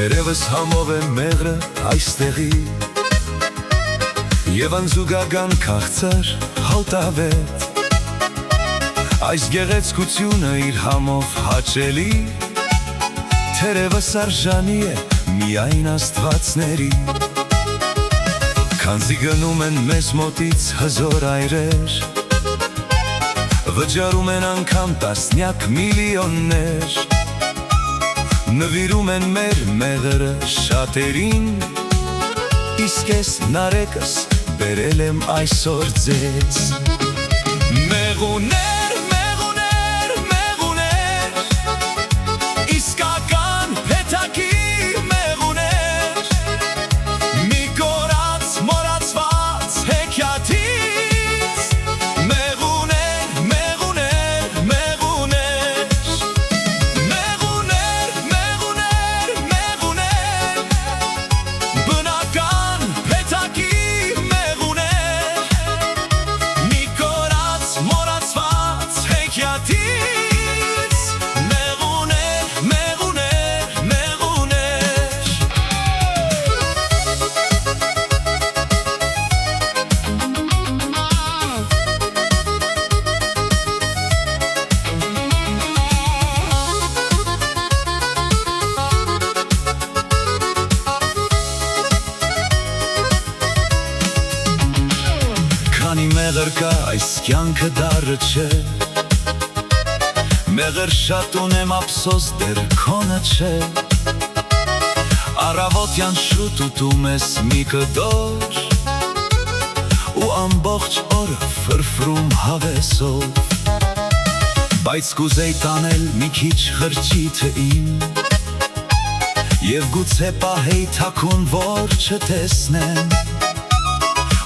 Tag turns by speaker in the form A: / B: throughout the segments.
A: Թերևս համով է մեղրը այստեղի Եվ անզուգական քաղցր հալտավետ Այս գեղեցկությունը իր համով հաճելի Թերևս արժանի է միայն աստվածների Քանզի գնում են մեզ մոտից հզոր այրեր Վճարում են անգամ տասնյակ միլիոններ Նվիրում են մեր մեղրը շատերին Իսկ ես նարեկս բերել եմ այսօր ձեզ Մեղուներ, մեղուներ, մեղուներ Իսկական փեթակի մեղուներ Մի կորած մոռացված հեքիաթից Մեղուներ, մեղուներ, մեղուներ Մեղուներ, մեղուներ, մեղուներ Բնական փեթակի մեղուներ Մի կորած մոռացված հեքիաթից Մեղուներ, մեղուներ, մեղուներ Քանի մեղր կա այս կյանքը դառը չէ Մեղր շատ ունեմ ափսոս դեռ քոնը չէ Առավոտյան շուտ ուտում ես մի կտոր Ու ամբողջ օրը ֆրֆրում հավեսով Բայց կուզեի տանել մի քիչ խրճիթը իմ Եվ գուցե պահեի թաքուն որ չտեսնեմ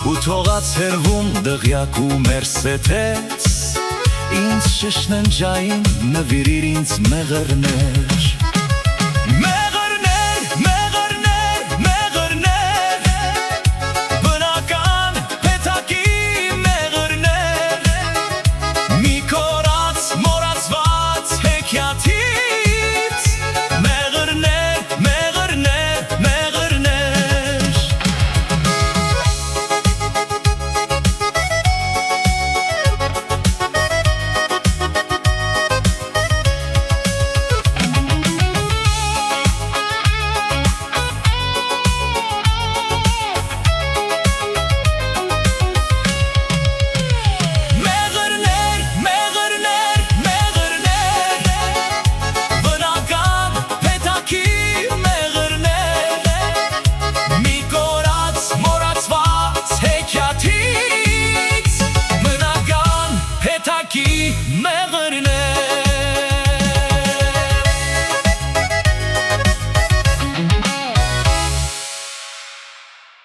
A: Ու թողած հերվում դղյակ ու մերսեթեց Ինձ շշննջային նվիրիր ինձ մեղրներ Մեղրներ, մեղրներ, մեղրներ Բնական փեթակի մեղրներ Մի կորած մոռացված հեքիաթից Մեղրներ, մեղրներ, մեղրներ Մեղրներ, մեղրներ, մեղրներ Բնական փեթակի մեղրներ Մի կորած մոռացված հեքիաթից Բնական փեթակի մեղրներ